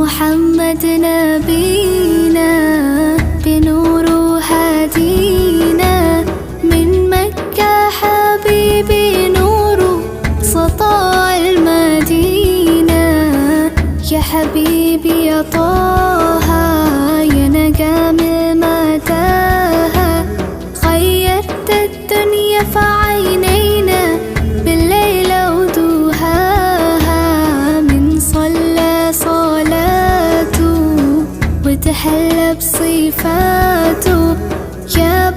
محمد نبينا بنور هادينا، من مكة حبيبي نور سطاع المدينة. يا حبيبي يا طه يا نجم مداها، غيرت الدنيا في عينينا بالليل ودوهاها. من صلى صلاته وتحلى بصفاته يا